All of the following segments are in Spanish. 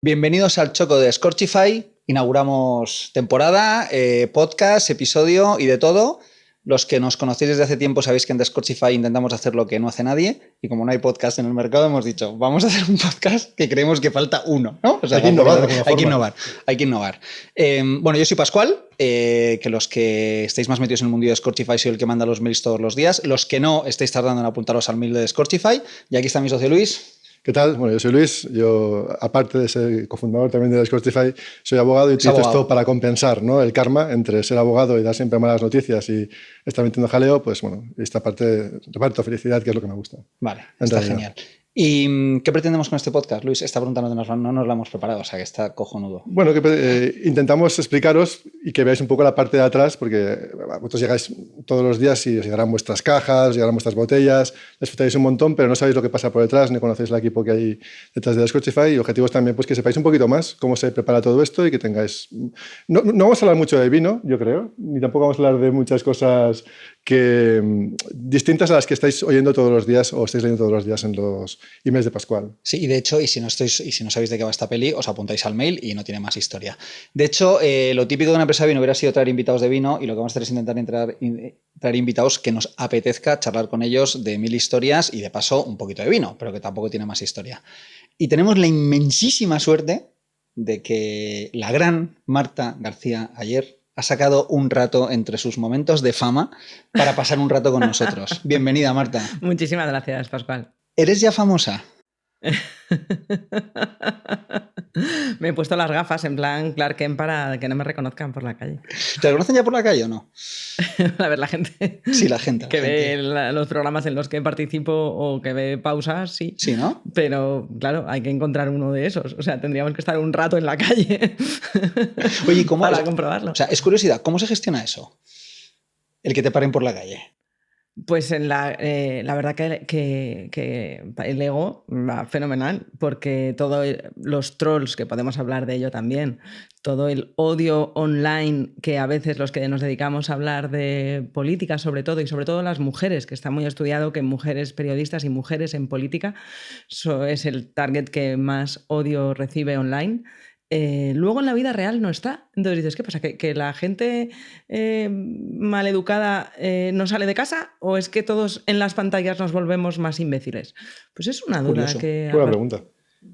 Bienvenidos al Choco de Scorchify. Inauguramos temporada, podcast, episodio y de todo. Los que nos conocéis desde hace tiempo sabéis que en The Scorchify intentamos hacer lo que no hace nadie y como no hay podcast en el mercado hemos dicho, vamos a hacer un podcast que creemos que falta uno, ¿no? O sea, hay que innovar. Hay que innovar. Bueno, yo soy Pascual, que los que estéis más metidos en el mundo de Scorchify soy el que manda los mails todos los días. Los que no, estáis tardando en apuntaros al mail de Scorchify. Y aquí está mi socio Luis. ¿Qué tal? Bueno, yo soy Luis. Yo, aparte de ser cofundador también de Scorchify, soy abogado y utilizo esto para compensar, ¿no?, el karma entre ser abogado y dar siempre malas noticias y estar metiendo jaleo. Pues bueno, esta parte reparto felicidad, que es lo que me gusta. Vale, está genial. ¿Y qué pretendemos con este podcast, Luis? Esta pregunta no nos la hemos preparado, o sea que está cojonudo. Bueno, intentamos explicaros y que veáis un poco la parte de atrás, porque vosotros llegáis todos los días y os llegarán vuestras cajas, os llegarán vuestras botellas, disfrutáis un montón, pero no sabéis lo que pasa por detrás, ni conocéis el equipo que hay detrás de Scorchify. Y objetivos también, pues que sepáis un poquito más cómo se prepara todo esto y que tengáis... No vamos a hablar mucho de vino, yo creo, ni tampoco vamos a hablar de muchas cosas distintas a las que estáis oyendo todos los días o estáis leyendo todos los días en los emails de Pascual. Sí, y de hecho, y si no sabéis de qué va esta peli, os apuntáis al mail y no tiene más historia. De hecho, lo típico de una empresa de vino hubiera sido traer invitados de vino y lo que vamos a hacer es intentar traer invitados que nos apetezca charlar con ellos de 1000 historias y de paso un poquito de vino, pero que tampoco tiene más historia. Y tenemos la inmensísima suerte de que la gran Marta García ayer ha sacado un rato entre sus momentos de fama para pasar un rato con nosotros. Bienvenida, Marta. Muchísimas gracias, Pascual. ¿Eres ya famosa? Me he puesto las gafas en plan Clark Kent para que no me reconozcan por la calle. ¿Te reconocen ya por la calle o no? A ver, la gente. Sí, la gente. Ve los programas en los que participo o que ve pausas, sí. Sí, ¿no? Pero, claro, hay que encontrar uno de esos. O sea, tendríamos que estar un rato en la calle. Oye, ¿cómo? Para comprobarlo. O sea, es curiosidad, ¿cómo se gestiona eso? El que te paren por la calle. Pues la verdad que el ego va fenomenal, porque todos los trolls, que podemos hablar de ello también, todo el odio online que a veces los que nos dedicamos a hablar de política sobre todo, y sobre todo las mujeres, que está muy estudiado que mujeres periodistas y mujeres en política es el target que más odio recibe online. Luego en la vida real no está. Entonces dices, ¿qué pasa? ¿Que la gente maleducada no sale de casa? ¿O es que todos en las pantallas nos volvemos más imbéciles? Pues es una duda. Buena pregunta.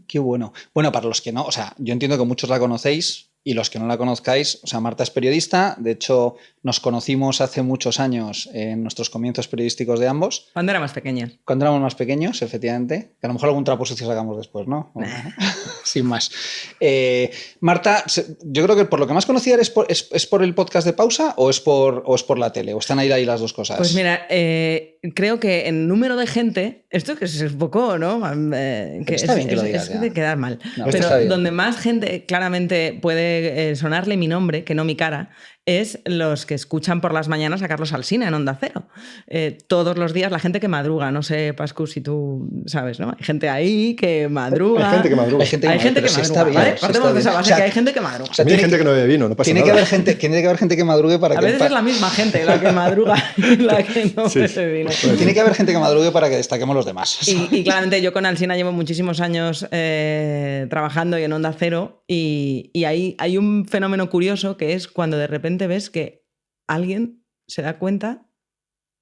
Qué bueno. Bueno, para los que no, o sea, yo entiendo que muchos la conocéis y los que no la conozcáis, o sea, Marta es periodista, de hecho nos conocimos hace muchos años en nuestros comienzos periodísticos de ambos. Cuando éramos pequeños. Cuando éramos más pequeños, efectivamente, que a lo mejor algún trapo sucio sacamos después, ¿no? Sin más. Marta, yo creo que por lo que más conocida es por el podcast de Pausa o es por la tele, o están ahí las dos cosas. Pues mira, creo que en número de gente, esto que es un poco, ¿no? Que está bien que lo digas. Es de quedar mal. No, pero donde más gente claramente puede sonarle mi nombre, que no mi cara, es los que escuchan por las mañanas a Carlos Alsina en Onda Cero. Todos los días, la gente que madruga, no sé, Pascu, si tú sabes, ¿no? Hay gente ahí que madruga. Hay gente que madruga. Hay gente que madruga, ¿vale? Partemos de esa base, que hay gente que madruga. O sea, hay gente que no bebe vino, no pasa nada. Tiene que haber gente que madrugue para que... A veces es la misma gente la que madruga y la que no bebe vino. Tiene que haber gente que madrugue para que destaquemos los demás. Y claramente yo con Alsina llevo muchísimos años trabajando y en Onda Cero y ahí hay un fenómeno curioso que es cuando de repente ves que alguien se da cuenta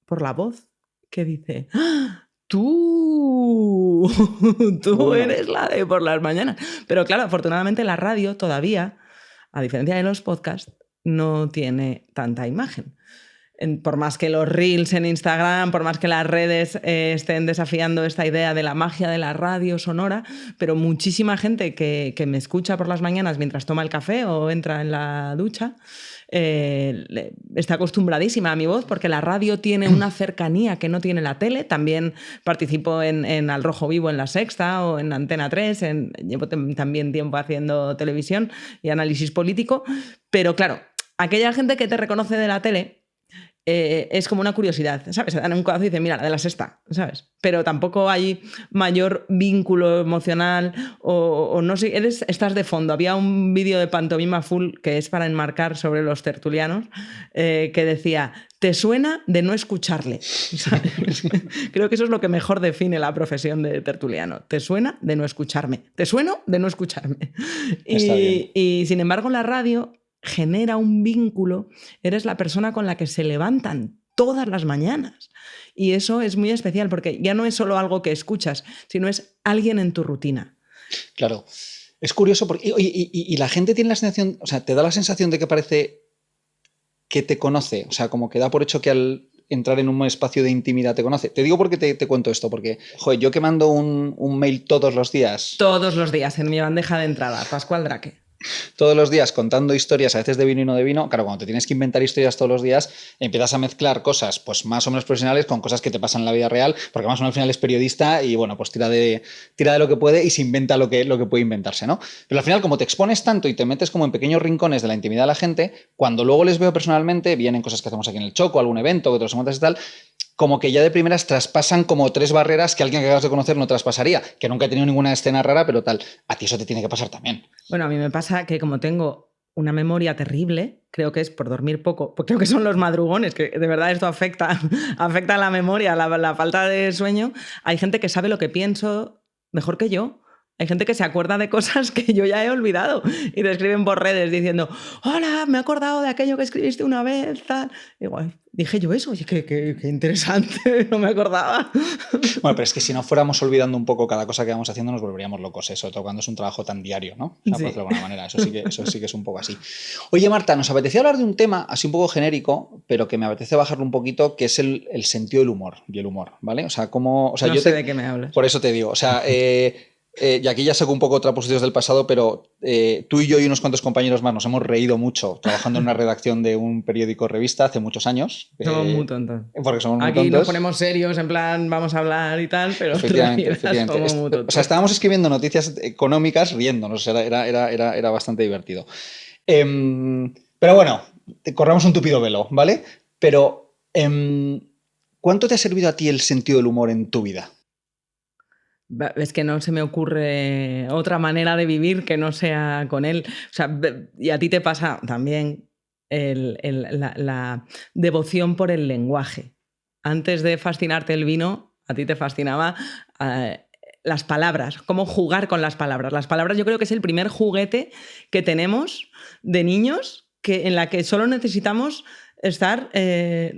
por la voz que dice ¡Ah! Tú eres la de por las mañanas. Pero claro, afortunadamente la radio todavía, a diferencia de los podcasts, no tiene tanta imagen. Por más que los reels en Instagram, por más que las redes estén desafiando esta idea de la magia de la radio sonora, pero muchísima gente que me escucha por las mañanas mientras toma el café o entra en la ducha, está acostumbradísima a mi voz porque la radio tiene una cercanía que no tiene la tele. También participo en Al Rojo Vivo en La Sexta o en Antena 3, llevo también tiempo haciendo televisión y análisis político, pero claro, aquella gente que te reconoce de la tele es como una curiosidad, ¿sabes? Se dan un codazo y dicen, mira, la de la sexta, ¿sabes? Pero tampoco hay mayor vínculo emocional o no sé, estás de fondo. Había un vídeo de Pantomima Full que es para enmarcar sobre los tertulianos que decía, ¿te suena de no escucharle? ¿Sabes? Creo que eso es lo que mejor define la profesión de tertuliano. ¿Te suena de no escucharme? ¿Te sueno de no escucharme? Está bien. Y sin embargo la radio genera un vínculo, eres la persona con la que se levantan todas las mañanas. Y eso es muy especial porque ya no es solo algo que escuchas, sino es alguien en tu rutina. Claro. Es curioso porque y la gente tiene la sensación, o sea, te da la sensación de que parece que te conoce, o sea, como que da por hecho que al entrar en un espacio de intimidad te conoce. Te digo porque te cuento esto, porque, joder, yo que mando un mail todos los días. Todos los días en mi bandeja de entrada, Pascual Draque. Todos los días contando historias, a veces de vino y no de vino. Claro, cuando te tienes que inventar historias todos los días, empiezas a mezclar cosas pues más o menos profesionales con cosas que te pasan en la vida real, porque más o menos al final es periodista y bueno, pues tira de lo que puede y se inventa lo que puede inventarse, ¿no? Pero al final, como te expones tanto y te metes como en pequeños rincones de la intimidad de la gente, cuando luego les veo personalmente, vienen cosas que hacemos aquí en el Choco, algún evento que te los montas y tal, como que ya de primeras traspasan como 3 barreras que alguien que acabas de conocer no traspasaría, que nunca he tenido ninguna escena rara, pero tal. A ti eso te tiene que pasar también. Bueno, a mí me pasa que como tengo una memoria terrible, creo que es por dormir poco, porque creo que son los madrugones, que de verdad esto afecta a la memoria, la falta de sueño. Hay gente que sabe lo que pienso mejor que yo. Hay gente que se acuerda de cosas que yo ya he olvidado y te escriben por redes diciendo, hola, me he acordado de aquello que escribiste una vez, tal. Igual, dije yo eso, oye, qué interesante, no me acordaba. Bueno, pero es que si no fuéramos olvidando un poco cada cosa que vamos haciendo, nos volveríamos locos, sobre todo cuando es un trabajo tan diario, ¿no? O sea, por Sí. decirlo de alguna manera, eso sí que es un poco así. Oye, Marta, nos apetecía hablar de un tema así un poco genérico, pero que me apetece bajarlo un poquito, que es el sentido del humor y el humor, ¿vale? O sea, cómo... O sea, No sé de qué me hablas. Por eso te digo, o sea... y aquí ya saco un poco trapositivos del pasado, pero tú y yo y unos cuantos compañeros más nos hemos reído mucho trabajando en una redacción de un periódico revista hace muchos años. Somos muy tontos. Porque somos muy Aquí tontos. nos ponemos serios, en plan, vamos a hablar y tal, pero Efectivamente. somos muy tontos. O sea, estábamos escribiendo noticias económicas riéndonos, era bastante divertido. Pero bueno, corramos un tupido velo, ¿vale? Pero, ¿cuánto te ha servido a ti el sentido del humor en tu vida? Es que no se me ocurre otra manera de vivir que no sea con él. O sea, y a ti te pasa también la devoción por el lenguaje. Antes de fascinarte el vino, a ti te fascinaba las palabras, cómo jugar con las palabras. Las palabras yo creo que es el primer juguete que tenemos de niños en la que solo necesitamos estar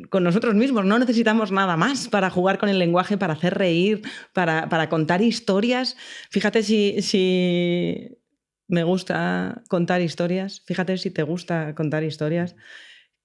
con nosotros mismos, no necesitamos nada más para jugar con el lenguaje, para hacer reír, para contar historias. Fíjate si me gusta contar historias, fíjate si te gusta contar historias,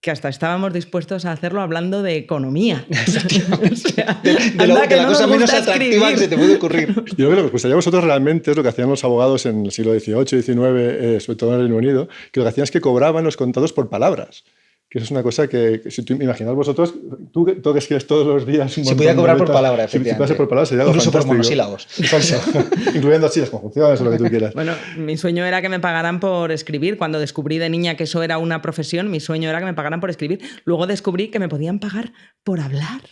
que hasta estábamos dispuestos a hacerlo hablando de economía. O sea, de la cosa menos atractiva que se te puede ocurrir. Yo creo que lo que os gustaría a vosotros realmente es lo que hacían los abogados en el siglo XVIII, XIX, sobre todo en el Reino Unido, que lo que hacían es que cobraban los contados por palabras. Que eso es una cosa que si tú imagináis vosotros, tú que escribes todos los días... Se podía cobrar por palabra, efectivamente. Si pudiera ser por palabra, sería algo incluso fantástico. por monosílabos. Incluyendo así las conjunciones o lo que tú quieras. Bueno, mi sueño era que me pagaran por escribir. Cuando descubrí de niña que eso era una profesión, mi sueño era que me pagaran por escribir. Luego descubrí que me podían pagar por hablar.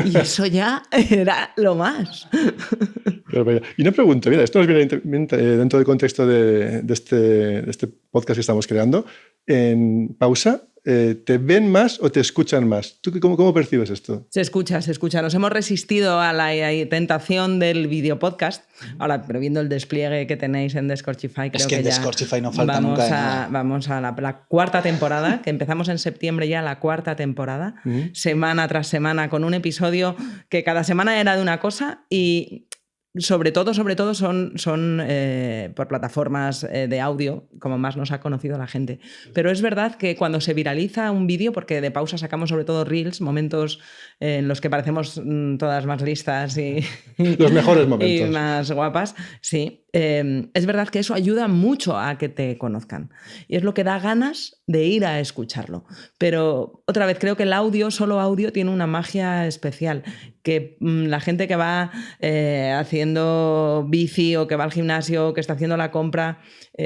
Y eso ya era lo más. Y una pregunta, mira, esto nos viene dentro del contexto de este podcast que estamos creando. En pausa, ¿te ven más o te escuchan más? ¿Tú cómo percibes esto? Se escucha. Nos hemos resistido a la tentación del videopodcast. Ahora, pero viendo el despliegue que tenéis en Descorchify, creo que en ya Descorchify no falta nunca de nada. Vamos a la cuarta temporada, que empezamos en septiembre ya la cuarta temporada, semana tras semana, con un episodio que cada semana era de una cosa y... Sobre todo son por plataformas de audio, como más nos ha conocido la gente. Pero es verdad que cuando se viraliza un vídeo, porque de pausa sacamos sobre todo reels, momentos en los que parecemos todas más listas y los mejores momentos. Y más guapas, sí. es verdad que eso ayuda mucho a que te conozcan. Y es lo que da ganas de ir a escucharlo. Pero otra vez, creo que el audio, solo audio, tiene una magia especial. Que la gente que va haciendo bici o que va al gimnasio o que está haciendo la compra,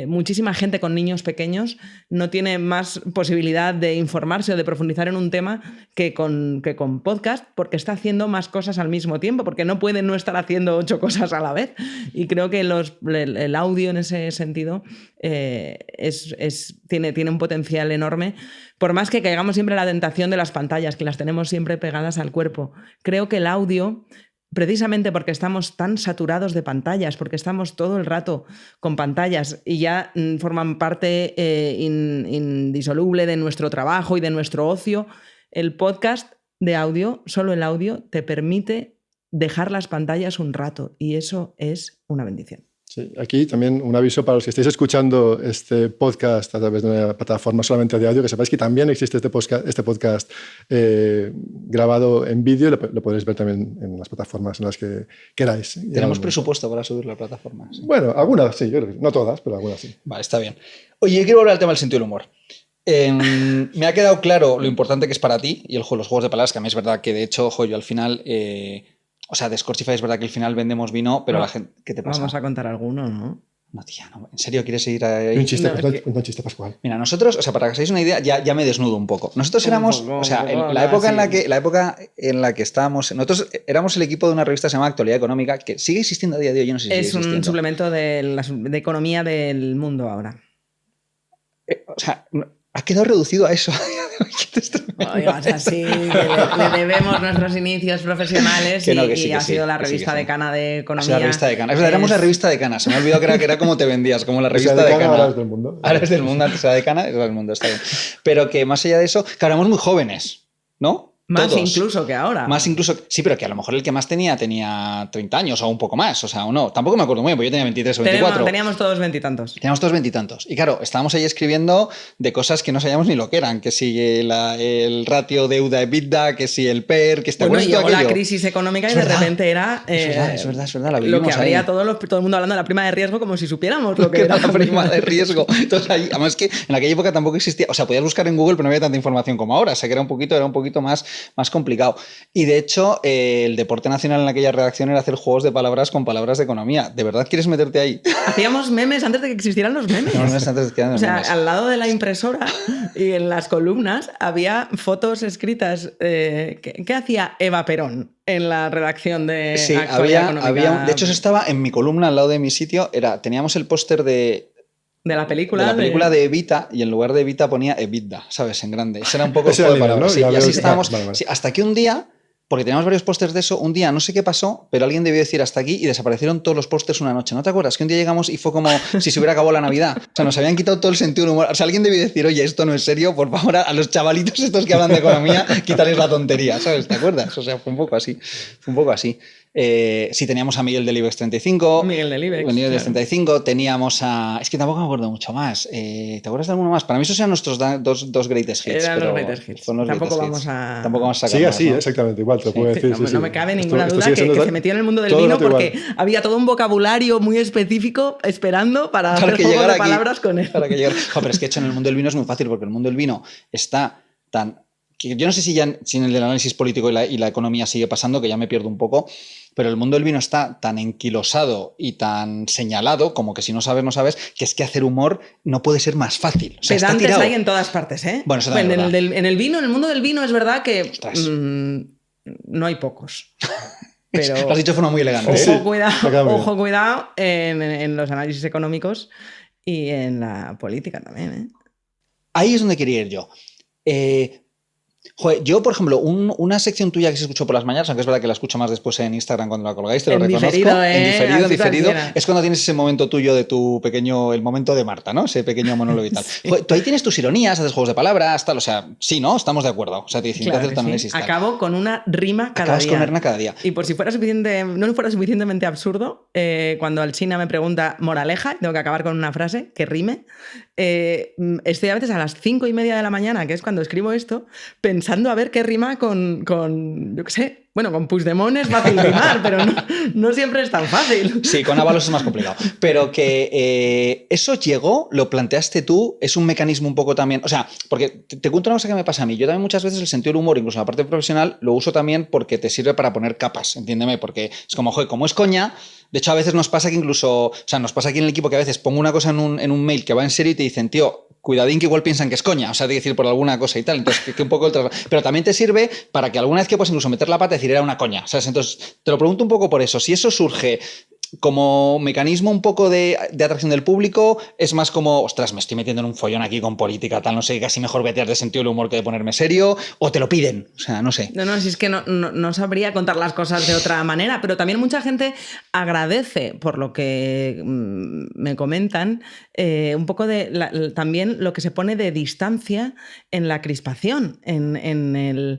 muchísima gente con niños pequeños no tiene más posibilidad de informarse o de profundizar en un tema que con podcast, porque está haciendo más cosas al mismo tiempo, porque no puede no estar haciendo 8 cosas a la vez. Y creo que el audio en ese sentido tiene un potencial enorme, por más que caigamos siempre en la tentación de las pantallas, que las tenemos siempre pegadas al cuerpo. Creo que el audio, precisamente porque estamos tan saturados de pantallas, porque estamos todo el rato con pantallas y ya forman parte indisoluble de nuestro trabajo y de nuestro ocio, el podcast de audio, solo el audio, te permite dejar las pantallas un rato, y eso es una bendición. Sí, aquí también un aviso para los que estéis escuchando este podcast a través de una plataforma solamente de audio, que sepáis que también existe este podcast grabado en vídeo, lo podéis ver también en las plataformas en las que queráis. ¿Tenemos presupuesto para subir la plataforma? Sí. Bueno, algunas sí, yo creo que no todas, pero algunas sí. Vale, está bien. Oye, yo quiero volver al tema del sentido del humor. Me ha quedado claro lo importante que es para ti y los juegos de palabras, que a mí es verdad que de hecho, yo al final... O sea, de Scorchify es verdad que al final vendemos vino, pero la gente... ¿Qué te pasa? Vamos a contar alguno, ¿no? No, tía, no. ¿En serio quieres seguir ahí? Un chiste, No, un chiste, Pascual. Mira, nosotros, o sea, para que os hagáis una idea, ya me desnudo un poco. Nosotros éramos, o sea, la época en la que estábamos... Nosotros éramos el equipo de una revista que se llama Actualidad Económica, que sigue existiendo a día de hoy, yo no sé si sigue existiendo. Es un suplemento de economía del mundo ahora. O sea, ha quedado reducido a eso. Oigas, así le debemos nuestros inicios profesionales que no, que y ha sido la revista Decana de Economía. La revista Decana. Es verdad, éramos la revista Decana. Se me ha olvidado que era como te vendías, como la revista Decana. Ahora es del mundo. Ahora es del mundo, antes era Decana, es del mundo, está bien. Pero que más allá de eso, que éramos muy jóvenes, ¿no? Más Todos. incluso que ahora. Más incluso, sí, pero que a lo mejor el que más tenía 30 años o un poco más, o sea, o no. Tampoco me acuerdo muy bien, porque yo tenía 23 o 24. Teníamos todos 20 y tantos. Teníamos todos 20 y tantos. Y claro, estábamos ahí escribiendo de cosas que no sabíamos ni lo que eran, que si el ratio deuda-EBITDA, que si el PER, que está bueno, y llegó la crisis económica y de repente era... Es verdad, la vivimos lo que habría ahí. todo el mundo hablando de la prima de riesgo como si supiéramos lo que era la prima de riesgo. Entonces, ahí, además que en aquella época tampoco existía, o sea, podías buscar en Google, pero no había tanta información como ahora, o sea, que era un poquito más complicado. Y de hecho, el deporte nacional en aquella redacción era hacer juegos de palabras con palabras de economía. ¿De verdad quieres meterte ahí? Hacíamos memes antes de que existieran los memes. Antes de que o sea, memes. Al lado de la impresora y en las columnas había fotos escritas. ¿Qué hacía Eva Perón en la redacción de Sí, Actualidad Económica? de hecho, eso estaba en mi columna al lado de mi sitio. Teníamos el póster de la película. De Evita, y en lugar de Evita ponía EBITDA, ¿sabes? En grande. Ese era un poco el juego de palabras. ¿no? Sí, y así estábamos. Vale. Sí, hasta que un día, porque teníamos varios pósters de eso, un día no sé qué pasó, pero alguien debió decir hasta aquí y desaparecieron todos los pósters una noche. ¿No te acuerdas? Que un día llegamos y fue como si se hubiera acabado la Navidad. O sea, nos habían quitado todo el sentido del humor. O sea, alguien debió decir, oye, esto no es serio, por favor, a los chavalitos estos que hablan de economía, quítales la tontería, ¿sabes? ¿Te acuerdas? O sea, fue un poco así. Sí, teníamos a Miguel del IBEX 35. Miguel del IBEX. Miguel del 35. Teníamos a... Es que tampoco me acuerdo mucho más. ¿Te acuerdas de alguno más? Para mí esos eran nuestros dos greatest hits. Eran los greatest hits. Tampoco vamos a sacar sí, más, así, ¿no? Exactamente, igual, te lo puedo decir. No me cabe ninguna duda que se metió en el mundo del vino porque había todo un vocabulario muy específico esperando para hacer juegos de palabras con él. Para que llegara. Pero es que hecho en el mundo del vino es muy fácil, porque el mundo del vino está tan... que yo no sé si en el análisis político y la economía sigue pasando, que ya me pierdo un poco, pero el mundo del vino está tan enquilosado y tan señalado, como que si no sabes, no sabes, que es que hacer humor no puede ser más fácil. O sea, pedantes hay en todas partes, ¿eh? Bueno, eso también en el vino, en el mundo del vino es verdad que no hay pocos. Pero lo has dicho de forma muy elegante. Ojo, cuidado en los análisis económicos y en la política también, ¿eh? Ahí es donde quería ir yo. Joder, yo, por ejemplo, una sección tuya que se escuchó por las mañanas, aunque es verdad que la escucho más después en Instagram cuando la colgáis, te lo reconozco. En diferido. Es cuando tienes ese momento tuyo de tu pequeño, el momento de Marta, ¿no? Ese pequeño monólogo y tal. Sí. Joder, tú ahí tienes tus ironías, haces juegos de palabras, tal, o sea, sí, ¿no? Estamos de acuerdo. O sea, te dicen que hacer análisis. Sí. Acabo con una rima cada día. Con una cada día. Y por si fuera no fuera suficientemente absurdo, cuando Alsina me pregunta moraleja, tengo que acabar con una frase que rime. estoy a veces a las 5:30 de la mañana, que es cuando escribo esto, pensando a ver qué rima con yo qué sé, bueno, con Puigdemont es fácil rimar, pero no siempre es tan fácil. Sí, con Ábalos es más complicado. Pero que eso llegó, lo planteaste tú, es un mecanismo un poco también... O sea, porque te cuento una cosa que me pasa a mí. Yo también muchas veces el sentido del humor, incluso en la parte profesional, lo uso también porque te sirve para poner capas, entiéndeme, porque es como, joder, como es coña... De hecho, a veces nos pasa que incluso... O sea, nos pasa aquí en el equipo que a veces pongo una cosa en un mail que va en serio y te dicen, tío, cuidadín que igual piensan que es coña, o sea, de decir por alguna cosa y tal. Entonces, que un poco pero también te sirve para que alguna vez que puedas incluso meter la pata y decir era una coña, ¿sabes? Entonces, te lo pregunto un poco por eso. Si eso surge como mecanismo un poco de atracción del público, es más como, ostras, me estoy metiendo en un follón aquí con política, tal, no sé, casi mejor vetear de sentido del humor que de ponerme serio, o te lo piden, o sea, no sé. No, si es que no sabría contar las cosas de otra manera, pero también mucha gente agradece, por lo que me comentan, un poco de también lo que se pone de distancia en la crispación, en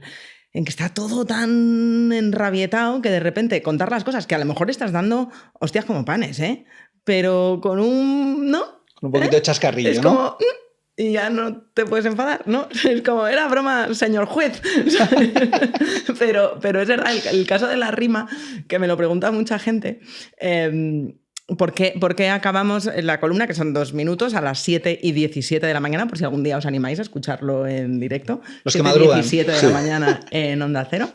que está todo tan enrabietado que de repente contar las cosas que a lo mejor estás dando hostias como panes, ¿eh? Pero con ¿no? Con un poquito de chascarrillo, es ¿no? Como, y ya no te puedes enfadar, ¿no? Es como, era broma, señor juez. pero es verdad, el caso de la rima, que me lo pregunta mucha gente, ¿por qué acabamos la columna, que son 2 minutos, a las 7:17 de la mañana, por si algún día os animáis a escucharlo en directo? Los que madrugan. 7:17 de la mañana en Onda Cero.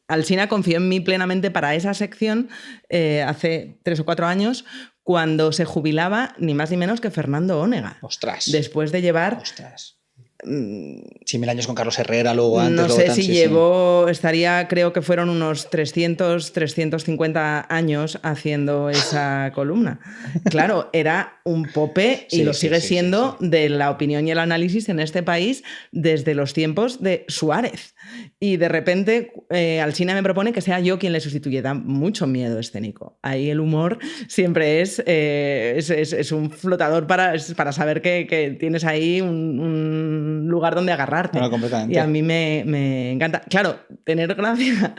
Alsina confió en mí plenamente para esa sección hace 3 o 4 años, cuando se jubilaba ni más ni menos que Fernando Onega. Ostras. Después de llevar... Ostras. Sí, 1000 años con Carlos Herrera, luego antes... No luego sé tal, si sí, llevó, estaría, creo que fueron unos 300, 350 años haciendo esa columna. Claro, era un pope y Sí, lo sí, sigue sí, siendo sí. de la opinión y el análisis en este país desde los tiempos de Suárez. Y de repente Alsina me propone que sea yo quien le sustituye. Da mucho miedo escénico. Ahí el humor siempre es un flotador para saber que tienes ahí un lugar donde agarrarte. Bueno, completamente. Y a mí me encanta. Claro, tener gracia,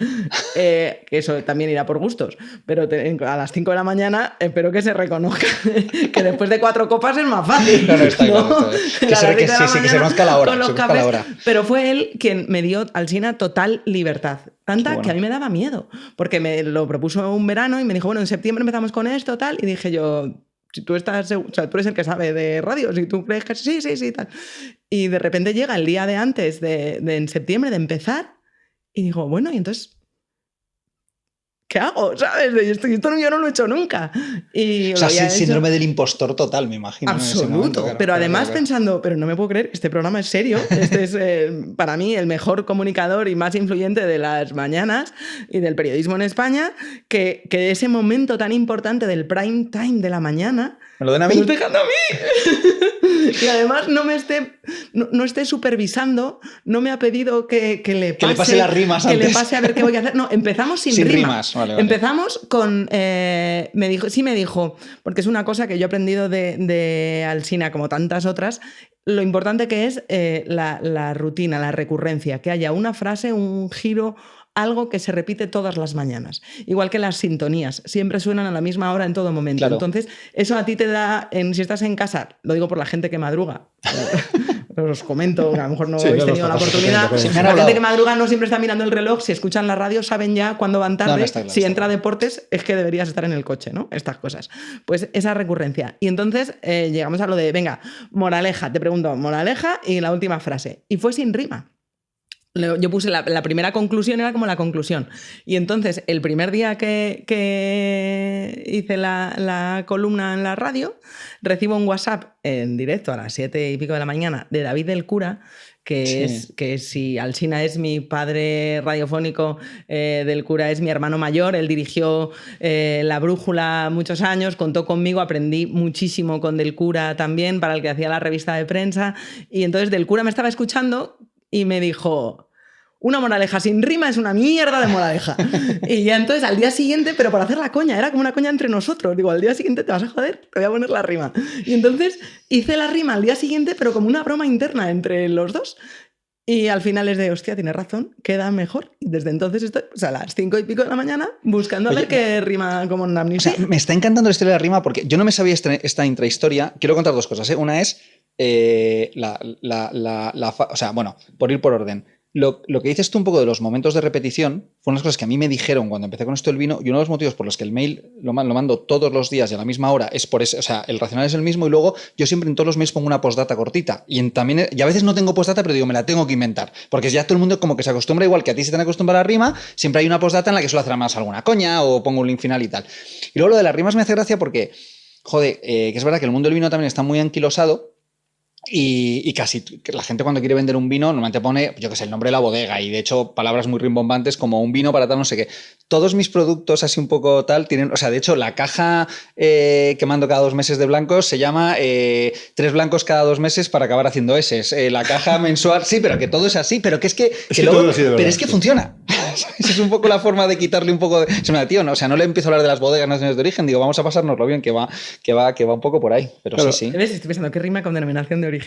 que eso también irá por gustos, pero a las 5 de la mañana espero que se reconozca que después de 4 copas es más fácil. No, está ¿no? claro. Que se conozca la hora. Con los cafés, pero fue él quien me dio, Alsina, total libertad. Tanta bueno. que a mí me daba miedo, porque me lo propuso un verano y me dijo, bueno, en septiembre empezamos con esto, tal, y dije yo... Si tú estás, o sea, tú eres el que sabe de radio, si tú crees que sí, tal. Y de repente llega el día de antes en septiembre de empezar y digo, bueno, y entonces, ¿qué hago? ¿Sabes? Esto yo no lo he hecho nunca. Y o sea, síndrome del impostor total, me imagino. Absoluto. En ese momento, claro, pero además claro. pensando, pero no me puedo creer, este programa es serio. Este es para mí el mejor comunicador y más influyente de las mañanas y del periodismo en España, que ese momento tan importante del prime time de la mañana... ¿Me lo den a mí? ¡Me lo estoy dejando a mí! Y además no esté supervisando, no me ha pedido que le pase las rimas antes. Que le pase a ver qué voy a hacer. No, empezamos sin rimas. Vale. Empezamos con... me dijo, porque es una cosa que yo he aprendido de Alsina, como tantas otras, lo importante que es la rutina, la recurrencia, que haya una frase, un giro, algo que se repite todas las mañanas. Igual que las sintonías, siempre suenan a la misma hora en todo momento. Claro. Entonces, eso a ti te da, si estás en casa, lo digo por la gente que madruga, os comento, a lo mejor no habéis tenido la oportunidad. La gente que madruga no siempre está mirando el reloj, si escuchan la radio saben ya cuándo van tarde, claro, si entra deportes es que deberías estar en el coche, ¿no? Estas cosas. Pues esa recurrencia. Y entonces llegamos a lo de, venga, moraleja, te pregunto, moraleja y la última frase. Y fue sin rima. Yo puse la primera conclusión, era como la conclusión. Y entonces, el primer día que hice la columna en la radio, recibo un WhatsApp en directo a las 7 y pico de la mañana de David del Cura, que si Alsina es mi padre radiofónico, del Cura es mi hermano mayor. Él dirigió La Brújula muchos años, contó conmigo, aprendí muchísimo con Del Cura también, para el que hacía la revista de prensa. Y entonces Del Cura me estaba escuchando y me dijo... Una moraleja sin rima es una mierda de moraleja. Y ya entonces al día siguiente, pero para hacer la coña, era como una coña entre nosotros. Digo, al día siguiente te vas a joder, te voy a poner la rima. Y entonces hice la rima al día siguiente, pero como una broma interna entre los dos. Y al final es de, hostia, tienes razón, queda mejor. Y desde entonces estoy pues, a las 5 y pico de la mañana buscando a ver qué rima como un O sea, me está encantando la historia de la rima porque yo no me sabía esta intrahistoria. Quiero contar dos cosas, ¿eh? Una es, o sea, bueno, por ir por orden. Lo que dices tú un poco de los momentos de repetición fueron las cosas que a mí me dijeron cuando empecé con esto del vino, y uno de los motivos por los que el mail lo mando todos los días y a la misma hora es por eso, o sea, el racional es el mismo, y luego yo siempre en todos los mails pongo una postdata cortita y también, y a veces no tengo postdata, pero digo, me la tengo que inventar, porque ya todo el mundo como que se acostumbra, igual que a ti se te han acostumbrado a la rima, siempre hay una postdata en la que suelo hacer más alguna coña o pongo un link final y tal. Y luego lo de las rimas me hace gracia porque, joder, que es verdad que el mundo del vino también está muy anquilosado. Y casi la gente cuando quiere vender un vino normalmente pone, yo qué sé, el nombre de la bodega, y de hecho palabras muy rimbombantes como un vino para tal no sé qué. Todos mis productos así un poco tal tienen, o sea, de hecho la caja que mando cada 2 meses de blancos se llama 3 blancos cada 2 meses para acabar haciendo eses. La caja mensual, sí, pero que todo es así, pero que es que luego, todo así de verdad, pero es que sí. funciona. Esa es un poco la forma de quitarle un poco de... Se me da, tío, no, o sea, no le empiezo a hablar de las bodegas nacionales de origen, digo, vamos a pasárnoslo bien, que va un poco por ahí, pero Claro. sí. ¿Ves? Estoy pensando, ¿qué rima con denominación de origen?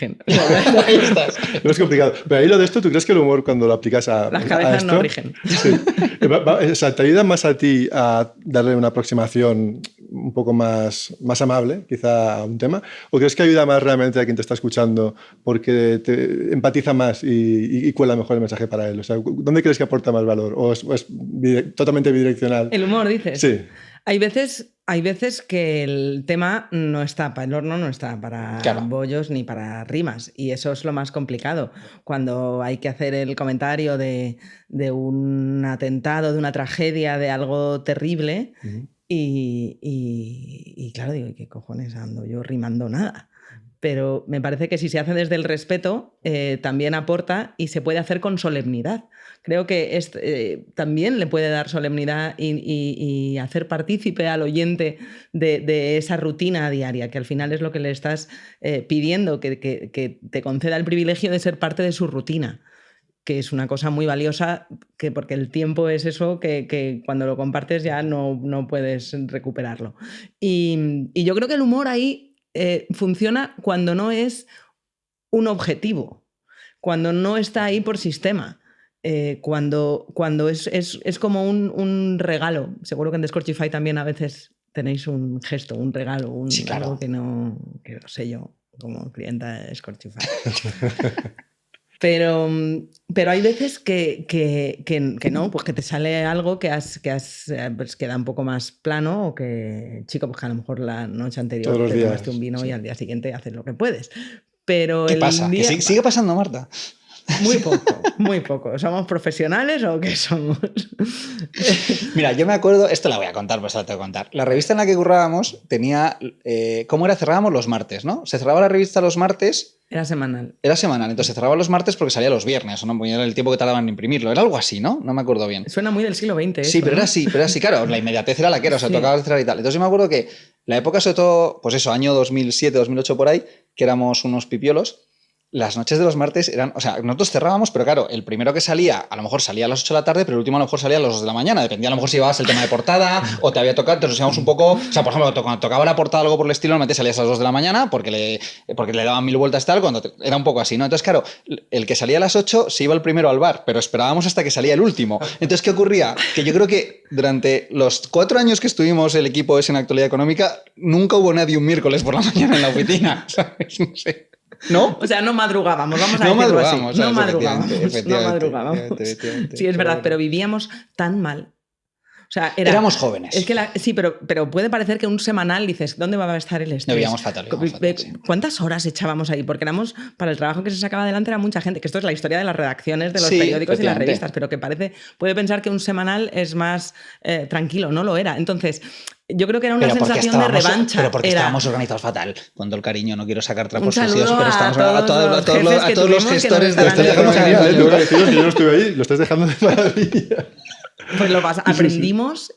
Ahí estás. No es complicado. Pero ahí lo de esto, ¿tú crees que el humor cuando lo aplicas a Las cabezas esto, no rigen. Sí. O sea, ¿te ayuda más a ti a darle una aproximación un poco más amable, quizá, a un tema? ¿O crees que ayuda más realmente a quien te está escuchando porque te empatiza más y cuela mejor el mensaje para él? O sea, ¿dónde crees que aporta más valor? ¿O es totalmente bidireccional? El humor, dices. Sí. Hay veces que el tema no está para el horno, no está para bollos ni para rimas. Y eso es lo más complicado. Cuando hay que hacer el comentario de un atentado, de una tragedia, de algo terrible. Uh-huh. Y claro, digo, ¿qué cojones ando yo rimando nada? Pero me parece que si se hace desde el respeto, también aporta y se puede hacer con solemnidad. Creo que también le puede dar solemnidad y hacer partícipe al oyente de esa rutina diaria, que al final es lo que le estás pidiendo, que te conceda el privilegio de ser parte de su rutina, que es una cosa muy valiosa, porque el tiempo es eso que cuando lo compartes ya no puedes recuperarlo. Y yo creo que el humor ahí funciona cuando no es un objetivo, cuando no está ahí por sistema. Cuando es como un regalo. Seguro que en Descorchify también a veces tenéis un gesto, un regalo, sí, claro. algo que no sé yo como clienta de Descorchify. Pero hay veces que no, pues que te sale algo que pues queda un poco más plano, o que, chico, pues que a lo mejor la noche anterior te tomaste un vino, sí, y al día siguiente haces lo que puedes. Pero ¿qué pasa? ¿Que sigue pasando, Marta? Muy poco, muy poco. ¿Somos profesionales o qué somos? Mira, yo me acuerdo, esto la voy a contar, pues la tengo que contar. La revista en la que currábamos tenía, ¿cómo era? Cerrábamos los martes, ¿no? Se cerraba la revista los martes. Era semanal. Era semanal, entonces se cerraba los martes porque salía los viernes, ¿no? Era el tiempo que tardaban en imprimirlo. Era algo así, ¿no? No me acuerdo bien. Suena muy del siglo XX. Sí, eso, pero ¿no? era así, claro, la inmediatez era la que era, o sea, sí, tocaba cerrar y tal. Entonces yo me acuerdo que la época, sobre todo, pues eso, año 2007, 2008 por ahí, que éramos unos pipiolos, las noches de los martes eran, o sea, nosotros cerrábamos, pero claro, el primero que salía, a lo mejor salía a las 8 de la tarde, pero el último a lo mejor salía a las 2 de la mañana, dependía a lo mejor si llevabas el tema de portada o te había tocado, entonces nos íbamos un poco, o sea, por ejemplo, cuando tocaba la portada o algo por el estilo, normalmente salías a las 2 de la mañana porque le daban 1000 vueltas tal, era un poco así, ¿no? Entonces, claro, el que salía a las 8 se iba el primero al bar, pero esperábamos hasta que salía el último. Entonces, ¿qué ocurría? Que yo creo que durante los 4 años que estuvimos el equipo ese en Actualidad Económica, nunca hubo nadie un miércoles por la mañana en la oficina, ¿sabes? No sé. ¿No? O sea, no madrugábamos, vamos a decirlo así. No madrugábamos. Sí, es verdad, pero vivíamos tan mal. O sea, éramos jóvenes. Es que sí, pero puede parecer que un semanal dices, ¿dónde va a estar el estrés? No, vivíamos fatal, sí. ¿Cuántas horas echábamos ahí? Porque para el trabajo que se sacaba adelante era mucha gente, que esto es la historia de las redacciones de los periódicos y las revistas, pero que puede pensar que un semanal es más tranquilo, no lo era. Entonces, yo creo que era una sensación de revancha. Pero porque estábamos organizados fatal. Con todo el cariño, no quiero sacar trapos sucios, pero estamos a todos los gestores de este. Yo no estuve ahí, lo estás dejando de maravilla. Pues aprendimos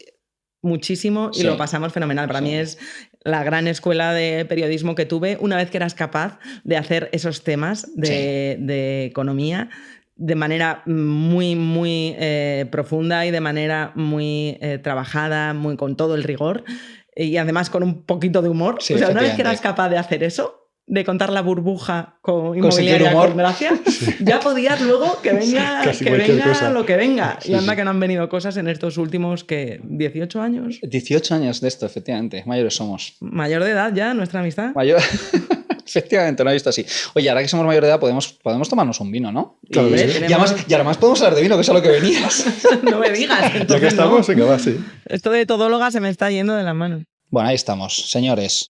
muchísimo y lo pasamos fenomenal. Para mí es la gran escuela de periodismo que tuve una vez que eras capaz de hacer esos temas de economía de manera muy, muy profunda y de manera muy trabajada, muy con todo el rigor y además con un poquito de humor. Sí, o sea, una vez que eras capaz de hacer eso, de contar la burbuja con sentido inmobiliaria humor. con gracia, ya podías luego que venga, Casi que cualquier venga cosa. lo que venga. Sí, Y anda sí. que no han venido cosas en estos últimos, que 18 años. 18 años de esto, efectivamente. Mayores somos. Mayor de edad ya, nuestra amistad. Mayor... Efectivamente, no he visto así. Oye, ahora que somos mayor de edad, podemos tomarnos un vino, ¿no? Claro que sí. Tenemos- y además podemos hablar de vino, que es a lo que venías. No me digas. Ya que entonces estamos, no. venga, va, sí. Esto de todóloga se me está yendo de las manos. Bueno, ahí estamos, señores.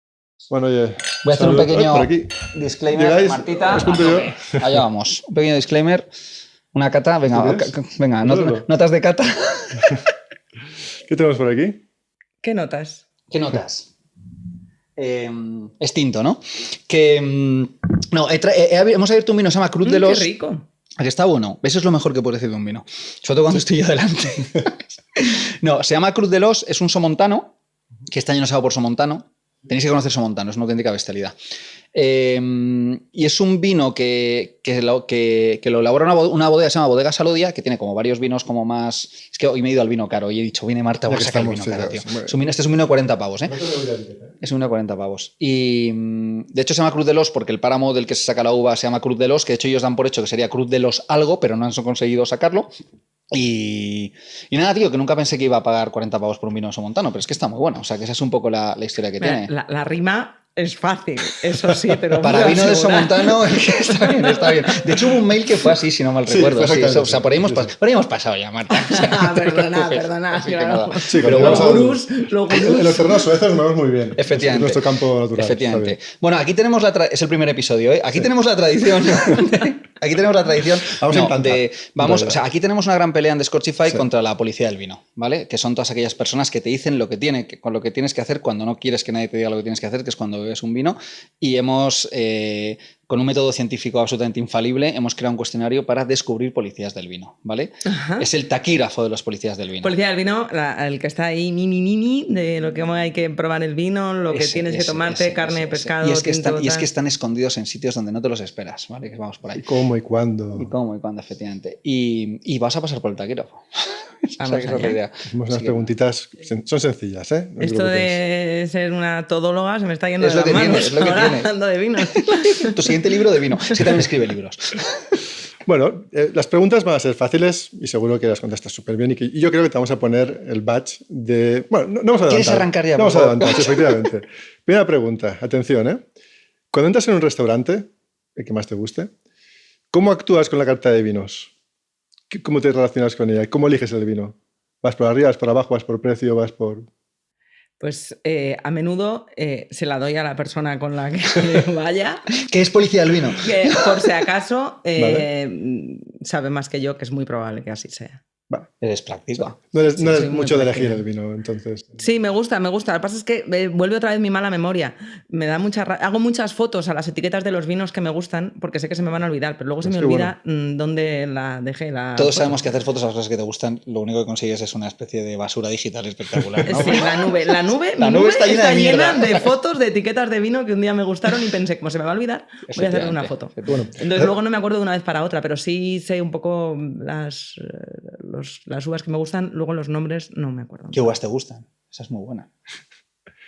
Bueno, oye. Voy a hacer un salud. pequeño Por aquí. disclaimer, Llegáis, Martita. os cuento a yo. tope. Allá vamos. Un pequeño disclaimer. Una cata. Venga, ¿Tú quieres? venga, Hazlo. notas de cata. ¿Qué tenemos por aquí? ¿Qué notas? ¿Qué notas? Extinto, ¿no? Que. No, hemos abierto un vino, se llama Cruz de los. Qué rico. ¿A que está bueno? Eso es lo mejor que puedes decir de un vino. Sobre todo cuando estoy yo delante. No, se llama Cruz de los, es un somontano, que este año no se va por somontano. Tenéis que conocer somontano, es una auténtica bestialidad. Y es un vino que lo elabora una bodega, se llama Bodega Salodia, que tiene como varios vinos como más... Es que hoy me he ido al vino caro y he dicho, viene Marta, Ya voy a que sacar el estamos, vino caro, sí, tío. claro. Este es un vino de 40 pavos, ¿eh? Es un vino de 40 pavos. Y de hecho se llama Cruz de los porque el páramo del que se saca la uva se llama Cruz de los, que de hecho ellos dan por hecho que sería Cruz de los algo, pero no han conseguido sacarlo. Y nada, tío, que nunca pensé que iba a pagar 40 pavos por un vino somontano, pero es que está muy bueno. O sea, que esa es un poco la historia que Mira, tiene. la rima es fácil, eso sí, pero Para vino de somontano, está bien, está bien. De hecho, hubo un mail que fue así, si no mal Sí, recuerdo. fue Sí, exactamente o sea, por ahí hemos, sí, sí. por ahí hemos pasado ya, Marta. O sea, no te Perdona, preocupes. perdona, Así que claro. nada. Sí, Pero cuando bueno, vamos Los gurús, En los terrenos suezos nos vamos muy bien. efectivamente. Es nuestro campo natural. Efectivamente. está bien. Bueno, aquí tenemos es el primer episodio, ¿eh? Aquí Sí. tenemos la tradición. Aquí tenemos la tradición. Vamos a implantar. O sea, aquí tenemos una gran pelea en Scorchify Sí. contra la policía del vino, ¿vale? Que son todas aquellas personas que te dicen con lo que tienes que hacer cuando no quieres que nadie te diga lo que tienes que hacer, que es cuando bebes un vino. Y hemos, con un método científico absolutamente infalible, hemos creado un cuestionario para descubrir policías del vino, ¿vale? Ajá. Es el taquígrafo de los policías del vino. Policía del vino, el que está ahí, de lo que hay que probar el vino, lo que tienes que tomarte, carne, pescado, Y es que tinto, están tal. escondidos en sitios donde no te los esperas, ¿vale? Que vamos por ¿Y ahí. cómo y cuándo? Y cómo y cuándo, efectivamente. Y vas a pasar por el taquígrafo. Vamos Esa es la allá. idea. Hacemos Así unas que, preguntitas, son sencillas, ¿eh? No os Esto preocupéis. de ser una todóloga se me está yendo Es de lo las que tiene, manos. es lo que Ahora tiene. hablando de vino. Tu siguiente libro de vino. Sí, también escribe libros. Bueno, las preguntas van a ser fáciles y seguro que las contestas súper bien. Y yo creo que te vamos a poner el badge de... Bueno, no vamos a adelantar. ¿Quieres arrancar ya, No vamos por a favor? adelantar, sí, efectivamente. Primera pregunta, atención, ¿eh? Cuando entras en un restaurante, el que más te guste, ¿cómo actúas con la carta de vinos? ¿Cómo te relacionas con ella? ¿Cómo eliges el vino? ¿Vas por arriba, vas por abajo, vas por precio, vas por...? Pues a menudo se la doy a la persona con la que vaya, ¿Qué es policía del vino? que por si acaso Vale. sabe más que yo, que es muy probable que así sea. Va. Eres práctico. No eres, Sí, no eres soy muy mucho de elegir práctica. el vino, entonces... Sí, me gusta, me gusta. Lo que pasa es que vuelve otra vez mi mala memoria. Me da hago muchas fotos a las etiquetas de los vinos que me gustan porque sé que se me van a olvidar, pero luego se Pues me qué olvida dónde la dejé. Todos foto. sabemos que hacer fotos a las cosas que te gustan, lo único que consigues es una especie de basura digital espectacular, ¿no? Sí, la nube. La Mi nube nube está llena de mierda. de fotos de etiquetas de vino que un día me gustaron y pensé, como se me va a olvidar, voy a hacerle una foto. Bueno, Entonces luego no me acuerdo de una vez para otra, pero sí sé un poco las uvas que me gustan, luego los nombres no me acuerdo. ¿Qué uvas te gustan? Esa es muy buena.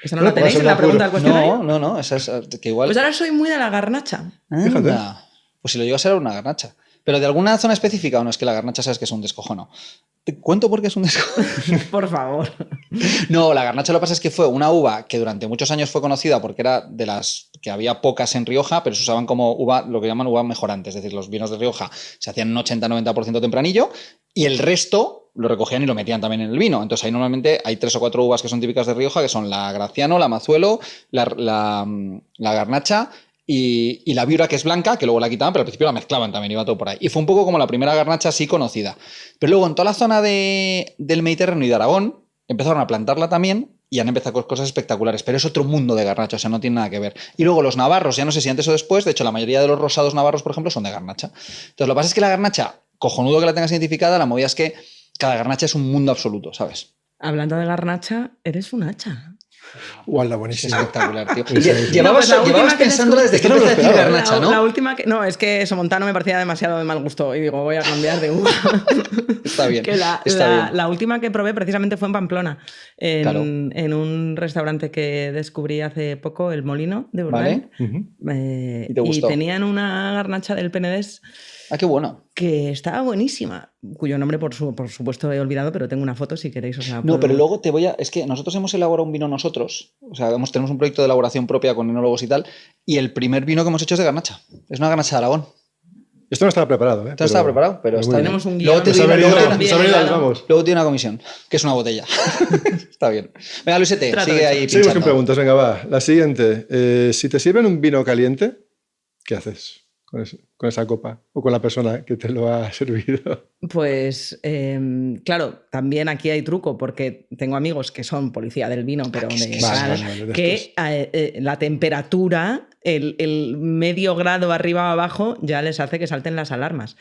¿Esa no Bueno, la tenéis pues en la me pregunta del apuro. cuestionario? No, esa es que igual... Pues ahora soy muy de la garnacha. Fíjate. Anda. Pues si lo llego a ser una garnacha. ¿Pero de alguna zona específica o no? Es que la garnacha sabes que es un descojono. ¿Te cuento por qué es un descojono? Por favor. No, la garnacha lo que pasa es que fue una uva que durante muchos años fue conocida porque era de las que había pocas en Rioja, pero se usaban como uva, lo que llaman uva mejorante. Es decir, los vinos de Rioja se hacían un 80-90% tempranillo y el resto lo recogían y lo metían también en el vino. Entonces ahí normalmente hay 3 o 4 uvas que son típicas de Rioja, que son la Graciano, la Mazuelo, la garnacha y la Viura, que es blanca, que luego la quitaban, pero al principio la mezclaban también, iba todo por ahí. Y fue un poco como la primera garnacha así conocida. Pero luego en toda la zona del Mediterráneo y de Aragón empezaron a plantarla también y han empezado con cosas espectaculares, pero es otro mundo de garnacha, o sea, no tiene nada que ver. Y luego los navarros, ya no sé si antes o después, de hecho la mayoría de los rosados navarros, por ejemplo, son de garnacha. Entonces lo que pasa es que la garnacha, cojonudo que la tengas identificada, la movida es que cada garnacha es un mundo absoluto, ¿sabes? Hablando de garnacha, eres un hacha. Guala, buenísimo. Espectacular, tío. Sí, sí, sí. Llevabas No, pues la última que pensándola desde que Esto no me lo empezaste a decir esperaba. garnacha, ¿no? La última que... No, es que Somontano me parecía demasiado de mal gusto y digo, voy a cambiar de uva. Está bien. Que está bien. la última que probé precisamente fue en Pamplona, Claro. en un restaurante que descubrí hace poco, El Molino de Urdain. Vale. Ujú. ¿Y te gustó? tenían una garnacha del Penedès Ah, qué bueno. que estaba buenísima, cuyo nombre por supuesto he olvidado, pero tengo una foto si queréis os la No, puedo- pero luego te voy a... Es que nosotros hemos elaborado un vino nosotros, o sea, tenemos un proyecto de elaboración propia con enólogos y tal, y el primer vino que hemos hecho es de garnacha. Es una garnacha de Aragón. Esto no estaba preparado, ¿eh? Esto no estaba preparado, pero muy está bien. bien. Tenemos un Luego guión. te Nos doy ha una- venido, luego te- nos ha venido, claro. vamos. luego tiene una comisión, que es una botella. Está bien. Venga, Luisete, Trato sigue hecho. ahí Seguimos con pinchando. preguntas, venga, va. La siguiente. Si te sirven un vino caliente, ¿qué haces con esa copa? O con la persona que te lo ha servido. Pues claro, también aquí hay truco porque tengo amigos que son policía del vino, pero que es de que tal, vale, de que estos. la temperatura, el medio grado arriba o abajo ya les hace que salten las alarmas.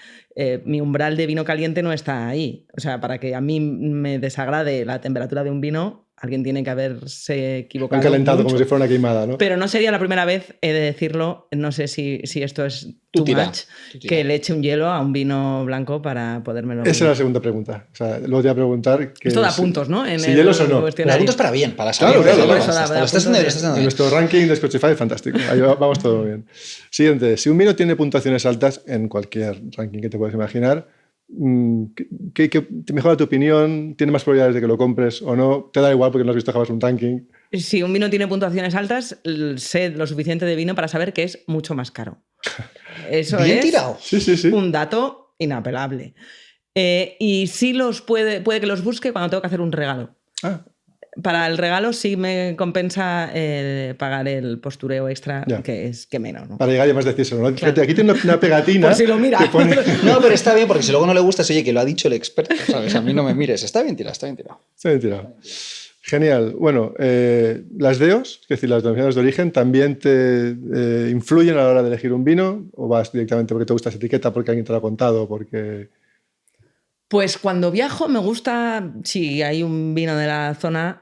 Mi umbral de vino caliente no está ahí. O sea, para que a mí me desagrade la temperatura de un vino, alguien tiene que haberse equivocado. Han calentado mucho. como si fuera una queimada, ¿no? Pero no sería la primera vez, he de decirlo, no sé si esto es Tú too tira, much, tú tira. que le eche un hielo a un vino blanco para podérmelo... Esa es la segunda pregunta. O sea, luego te voy a preguntar que Esto da si- puntos, ¿no? En si el hielos o no. cuestionario. Preguntas para bien, para saber. Claro, claro, Lo claro. estás haciendo bien, lo estás haciendo En bien. nuestro ranking de Spotify, fantástico. Ahí vamos todo bien. Siguiente. Si un vino tiene puntuaciones altas en cualquier ranking que te puedes imaginar, ¿qué te mejora tu opinión? ¿Tiene más probabilidades de que lo compres o no? ¿Te da igual porque no has visto jamás un ranking? Si un vino tiene puntuaciones altas, sé lo suficiente de vino para saber que es mucho más caro. Eso Bien es tirado. Sí, sí, sí. un dato inapelable. Y sí puede que los busque cuando tengo que hacer un regalo. Ah, Para el regalo sí me compensa pagar el postureo extra, Ya. que es que menos, ¿no? para llegar ya más decírselo, ¿no? Claro. Fíjate, aquí tiene una pegatina. Por si lo mira. que pone- No, pero está bien, porque si luego no le gusta, oye, que lo ha dicho el experto, ¿sabes? A mí no me mires. Está bien tirado, está bien tirado. Está bien tirado. Genial. Bueno, las DEOs, es decir, las denominaciones de origen, ¿también te influyen a la hora de elegir un vino? ¿O vas directamente porque te gusta esa etiqueta, porque alguien te lo ha contado? Porque... Pues cuando viajo me gusta, si hay un vino de la zona,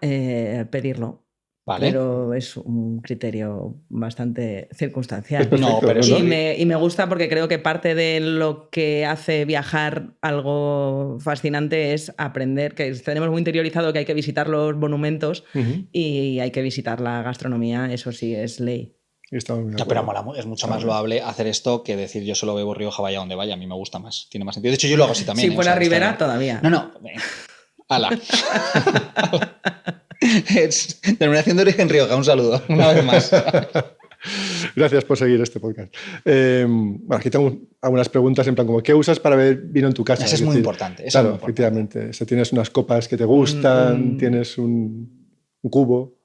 pedirlo. Vale. Pero es un criterio bastante circunstancial. Es perfecto, No, pero ¿no? sí. Y me gusta porque creo que parte de lo que hace viajar algo fascinante es aprender, que tenemos muy interiorizado que hay que visitar los monumentos Ujú. y hay que visitar la gastronomía, eso sí es ley. Y estamos muy de No, pero acuerdo. mola, es mucho más loable hacer esto que decir yo solo bebo Rioja, vaya donde vaya. A mí me gusta más, tiene más sentido. De hecho, yo lo hago así también. Si ¿eh? fuera O sea, está Rivera, bien. todavía. No. Ala. Es denominación de origen Rioja, un saludo, una vez más. Gracias por seguir este podcast. Bueno, aquí tengo algunas preguntas en plan como ¿qué usas para beber vino en tu casa? Eso es muy importante, eso es claro, muy importante. efectivamente. O sea, tienes unas copas que te gustan, tienes un cubo.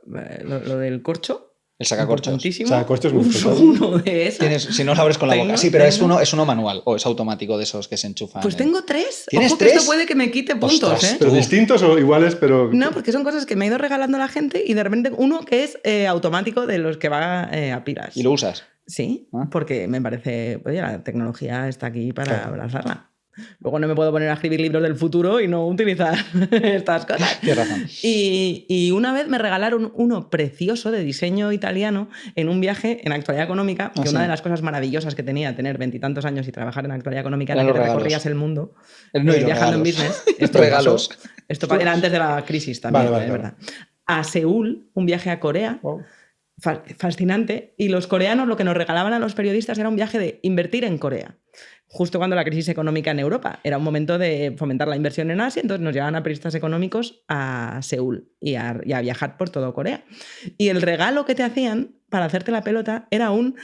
Lo del corcho. El sacacorchos. Importantísimo. Sacacorchos es muy Uso importante. uno de esos. Tienes, si no lo abres con la boca. Sí, pero es uno manual o es automático de esos que se enchufan. Pues tengo 3. ¿Tienes Ojo que 3? esto puede que me quite puntos, Ostras, ¿eh? Pero distintos o iguales, pero... No, porque son cosas que me ha ido regalando la gente y de repente uno que es automático de los que va a pilas. ¿Y lo usas? Sí, Ah. porque me parece, oye, la tecnología está aquí para Claro. abrazarla. Luego no me puedo poner a escribir libros del futuro y no utilizar estas cosas. Tienes razón. Y una vez me regalaron uno precioso de diseño italiano en un viaje en Actualidad Económica, que Ah, una sí. de las cosas maravillosas que tenía tener 20 y tantos años y trabajar en Actualidad Económica Eran era que los te regalos. recorrías el mundo No, y los viajando en regalos. business. Esto Regalos. pasó. Esto era antes de la crisis también, Vale, es vale. verdad. A Seúl, un viaje a Corea, Wow. fascinante. Y los coreanos lo que nos regalaban a los periodistas era un viaje de invertir en Corea. Justo cuando la crisis económica en Europa. Era un momento de fomentar la inversión en Asia, entonces nos llevaban a periodistas económicos a Seúl y a viajar por todo Corea. Y el regalo que te hacían para hacerte la pelota era un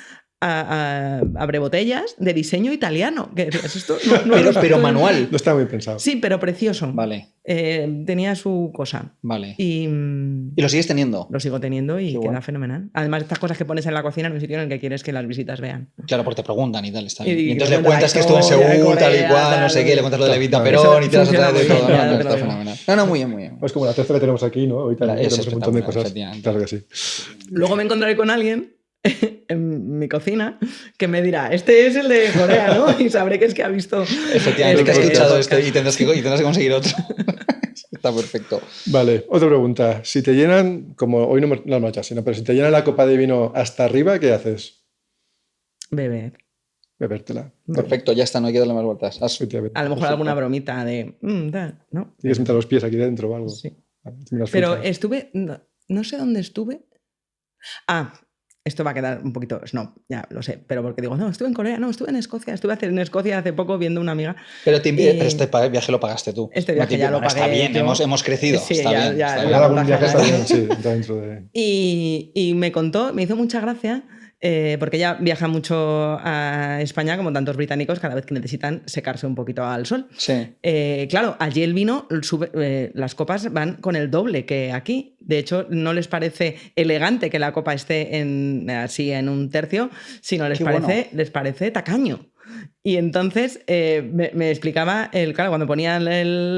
abrebotellas de diseño italiano. Que decías, esto no lo Pero estoy- manual. No está muy pensado. Sí, pero precioso. Vale, Tenía su cosa. vale. Y ¿Y lo sigues teniendo? lo sigo teniendo y Qué queda bueno. fenomenal. Además, estas cosas que pones en la cocina en un sitio en el que quieres que las visitas vean. Claro, porque te preguntan y tal. Está bien. Y Y entonces le cuenta la cuentas que estuvo en historia de Seúl, tal y Corea, cual, no tal, sé qué, le cuentas lo de Levita Claro. Perón Eso y te das otra funciona vez de muy todo. bien, No, ya no, te lo está digo. fenomenal. No, muy bien, muy bien. Es como la tercera que tenemos aquí, ¿no? Ahorita Es tenemos un montón de espectacular, cosas. efectivamente. Claro que sí. Luego me encontraré con alguien en mi cocina que me dirá, este es el de Corea, ¿no? Y sabré que es que ha visto... Efectivamente, que has este escuchado podcast. esto y tendrás que conseguir otro. Está perfecto. Vale, otra pregunta. Si te llenan, como hoy no hemos hecho así, ¿no? Pero si te llenan la copa de vino hasta arriba, ¿qué haces? Beber. Bebértela. Perfecto, ya está, no hay que darle más vueltas. Efectivamente. A lo mejor alguna bromita de... tal, ¿no? Tienes que meter los pies aquí dentro o algo. Sí. Unas Pero frutas. estuve... No sé dónde estuve. Esto va a quedar un poquito snob, ya lo sé. Pero porque digo, no, estuve en Corea, no, estuve en Escocia. Estuve en Escocia hace poco viendo una amiga. Pero este viaje lo pagaste tú. Este viaje ya lo pagué Está bien, yo. hemos crecido. Sí, está ya- bien. ya- está ya bien. Pagar algún montaje viaje está aéreo. bien, sí, está dentro de... Y me contó, me hizo mucha gracia, porque ella viaja mucho a España, como tantos británicos, cada vez que necesitan secarse un poquito al sol. Sí. Claro, allí el vino, las copas van con el doble que aquí. De hecho, no les parece elegante que la copa esté así en un tercio, sino les Qué bueno. parece tacaño. Y entonces me explicaba, claro, cuando ponían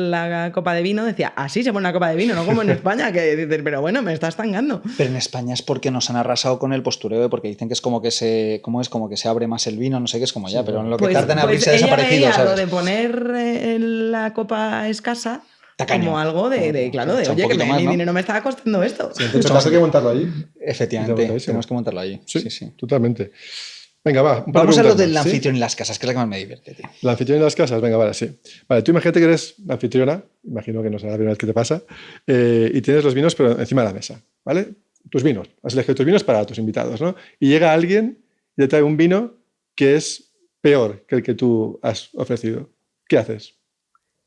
la copa de vino, decía, así se pone una copa de vino, no como en España, que dices, pero bueno, me estás tangando. Pero en España es porque nos han arrasado con el postureo, porque dicen que es como que se abre más el vino, no sé qué, es como ya, pero en lo que tardan en abrirse ha ella desaparecido, veía ¿sabes? lo de poner la copa escasa Tacaño. como algo claro, de Echa un oye, que poquito más, mi ¿no? dinero me estaba costando esto. Sí, entonces vas a que montarlo allí. Efectivamente, Buenísimo. tenemos que montarlo allí. Sí, Sí. totalmente. Venga, va. un par de Vamos a lo preguntas del más, ¿sí? anfitrión en las casas, que es la que más me divierte, tío. La anfitriona de las casas, venga, vale, sí. Vale, tú imagínate que eres la anfitriona, imagino que no será la primera vez que te pasa, y tienes los vinos pero encima de la mesa, ¿vale? Tus vinos, has elegido tus vinos para tus invitados, ¿no? Y llega alguien y te trae un vino que es peor que el que tú has ofrecido. ¿Qué haces?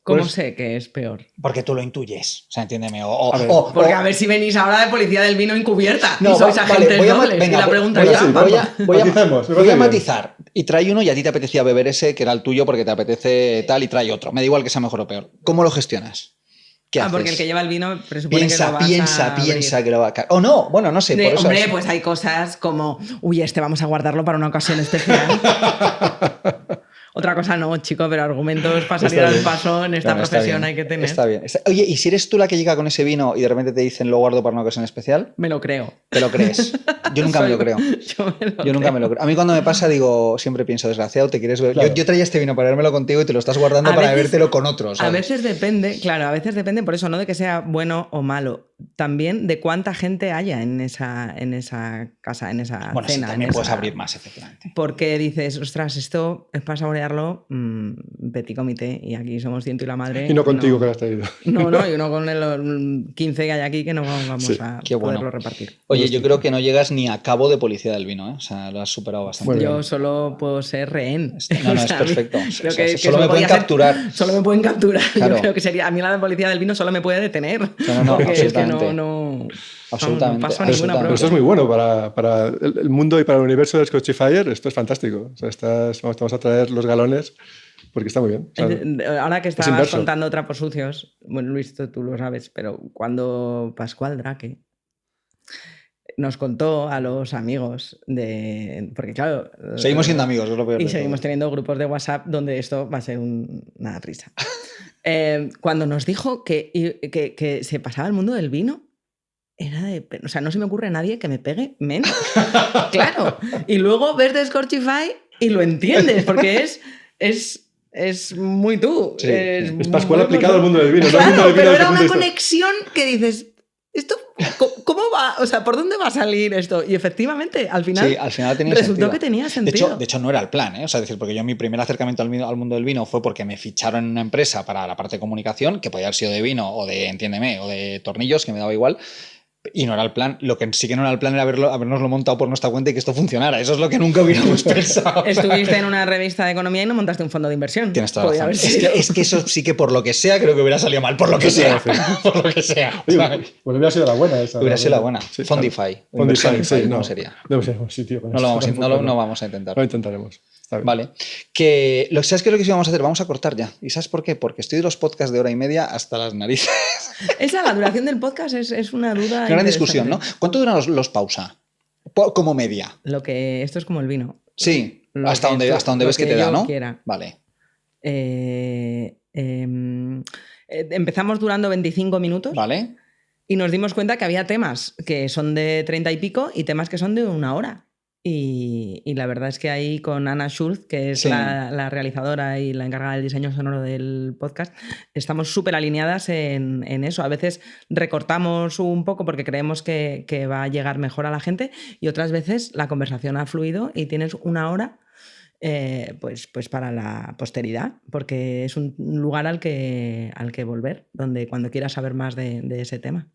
¿Cómo Pues- sé que es peor? Porque tú lo intuyes, o sea, entiéndeme. A ver, Porque a ver si venís ahora de policía del vino encubierta No, y sois vale, agentes voy a ma- dobles. venga, y la voy- pregunta voy es a- trampa. voy a- voy a- Maticemos, me voy parece a bien. matizar. Y trae uno y a ti te apetecía beber ese, que era el tuyo, porque te apetece tal, y trae otro. Me da igual que sea mejor o peor. ¿Cómo lo gestionas? ¿Qué haces? Porque el que lleva el vino presupone que lo Piensa, vas a abrir. piensa que lo va a caer. O no, bueno, no sé. Por eso Hombre, es- pues hay cosas como, uy, vamos a guardarlo para una ocasión especial. Otra cosa no, chico, pero argumentos para salir Está al bien. paso en esta Bueno, está profesión bien, hay que tener. Está bien. Oye, ¿y si eres tú la que llega con ese vino y de repente te dicen lo guardo para una ocasión especial? Me lo creo. ¿Te lo crees? Yo nunca me lo creo. Yo nunca me lo creo. A mí cuando me pasa digo, siempre pienso, desgraciado, te quieres beber. Claro. Yo traía este vino para bebérmelo contigo y te lo estás guardando A para veces- bebértelo con otros. A veces depende, claro, a veces depende, por eso no de que sea bueno o malo, también de cuánta gente haya en esa casa, en esa Bueno, sí, cena. también en puedes esa- abrir más, efectivamente. Porque dices, ostras, esto es para saborearlo, petit comité, y aquí somos ciento y la madre. Y no contigo que lo has traído. No, y uno con los 15 que hay aquí que no vamos Sí, a qué bueno. poderlo repartir. Oye, yo creo que no llegas ni a cabo de policía del vino, ¿eh? O sea, lo has superado bastante. Muy bien. Yo solo puedo ser rehén. No, no, O es sea, a mí perfecto. creo O sea, que solo eso me pueden podría ser- capturar. Solo me pueden capturar. Claro. Yo creo que sería. A mí la de policía del vino solo me puede detener. No, porque es que absolutamente. no Absolutamente, paso Pero, ninguna pero prueba. eso es muy bueno para el mundo y para el universo de Scotchifier. Esto es fantástico. O sea, vamos a traer los galones porque está muy bien. O sea, Ahora que estabas inverso. contando trapos sucios, bueno, Luis, tú lo sabes, pero cuando Pascual Draque nos contó a los amigos de. Porque, claro. Seguimos siendo amigos, es lo peor. Y de todo. seguimos teniendo grupos de WhatsApp donde esto va a ser una risa. Cuando nos dijo que se pasaba el mundo del vino, era de. O sea, no se me ocurre a nadie que me pegue menos. Claro. Y luego ves The Scorchify y lo entiendes, porque es muy tú. Sí. es Pascual muy aplicado al vosotros. mundo del vino. no al Claro, mundo del vino pero desde era el punto una de vista- conexión que dices. ¿Esto cómo va? O sea, ¿por dónde va a salir esto? Y efectivamente, al final, Sí, al final tenía resultó sentido. que tenía sentido. De hecho, no era el plan, ¿eh? O sea, decir, porque yo mi primer acercamiento al mundo del vino fue porque me ficharon en una empresa para la parte de comunicación, que podía haber sido de vino o de, entiéndeme, o de tornillos, que me daba igual. Y no era el plan. Lo que sí que no era el plan era habernoslo montado por nuestra cuenta y que esto funcionara. Eso es lo que nunca hubiéramos pensado. Estuviste en una revista de economía y no montaste un fondo de inversión. Tienes toda la Podía razón. haber sido. Es que eso sí que por lo que sea creo que hubiera salido mal. Por lo que sea. Por lo que sea. Oye, ¿sabes? pues hubiera sido la buena esa. Hubiera sido la buena. Sí, Fondify. claro. Fondify, sí, ¿Cómo no. sería? No sé, sí, tío, con No lo eso vamos, tampoco, no vamos a intentar. Lo intentaremos. Está bien. Vale. ¿Sabes qué es lo que sí vamos a hacer? Vamos a cortar ya. ¿Y sabes por qué? Porque estoy de los podcasts de hora y media hasta las narices. Esa, la duración del podcast es una duda. Gran discusión, ¿no? interesante. ¿Cuánto duran los pausa? Como media. Esto es como el vino. Sí, Lo hasta que donde, tú- hasta donde lo ves que te da, yo ¿no? quiera. Vale. Empezamos durando 25 minutos Vale. y nos dimos cuenta que había temas que son de 30 y pico y temas que son de 1 hora. Y la verdad es que ahí con Ana Schulz, que es Sí. la realizadora y la encargada del diseño sonoro del podcast, estamos súper alineadas en eso. A veces recortamos un poco porque creemos que va a llegar mejor a la gente y otras veces la conversación ha fluido y tienes una hora pues para la posteridad, porque es un lugar al que volver, donde cuando quieras saber más de ese tema.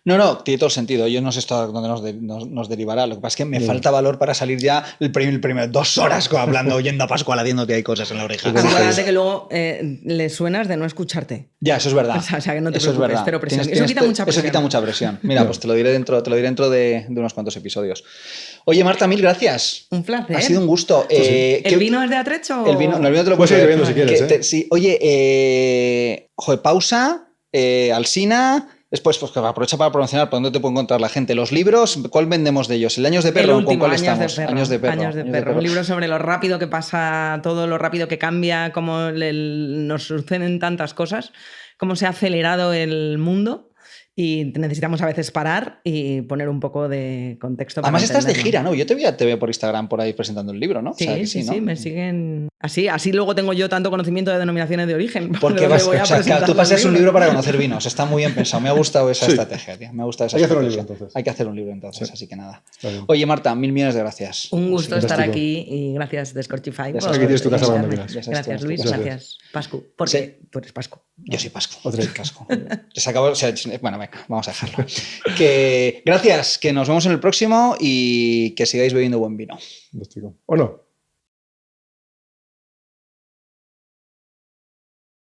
No, tiene todo el sentido. Yo no sé esto dónde nos derivará. Lo que pasa es que me falta valor para salir ya el primer 2 horas hablando, oyendo a Pascual, haciéndote ahí cosas en la oreja. Acuérdate que luego le suenas de no escucharte. Ya, eso es verdad. O sea, que no te eso preocupes, es verdad. cero presión. Eso quita mucha presión. Eso quita mucha presión. Mira, pues te lo diré dentro de unos cuantos episodios. Oye, Marta, mil gracias. Un placer. Ha sido un gusto. ¿El vino es de Atrecho? El vino te lo puedes ir bebiendo si quieres. Sí. Oye, pausa, Alsina. Después, pues aprovecha para promocionar por dónde te puede encontrar la gente. Los libros, ¿cuál vendemos de ellos? ¿El Años de Perro? El último, ¿Con cuál Años estamos? de Perro. Años de Perro. Años de Perro. Un libro sobre lo rápido que pasa todo, lo rápido que cambia, cómo nos suceden tantas cosas, cómo se ha acelerado el mundo y necesitamos a veces parar y poner un poco de contexto. Además estás de entenderlo. gira, ¿no? Yo te veo por Instagram por ahí presentando el libro, ¿no? Sí, O sea, sí, me siguen. Así luego tengo yo tanto conocimiento de denominaciones de origen. Porque tú paseas un libro para conocer vinos. Está muy bien pensado. Me ha gustado esa estrategia, tío. Me ha gustado esa Hay que hacer un estrategia. libro, entonces. Hay que hacer un libro, entonces. Sí. Así que nada. Está bien. Oye, Marta, 1000 millones de gracias. Un gusto Sí, estar fantástico. aquí y gracias Descortify. Ya sabes, por aquí tienes tu casa cuando invitarme. quieras. Ya sabes, Gracias, Luis. gracias. Gracias, Pascu. Porque tú eres Pascu. Yo soy Pascu. Otra vez. Casco. Se acabó, bueno, venga, vamos a dejarlo. Gracias, que nos vemos en el próximo y que sigáis bebiendo buen vino. Fantástico. ¿O no?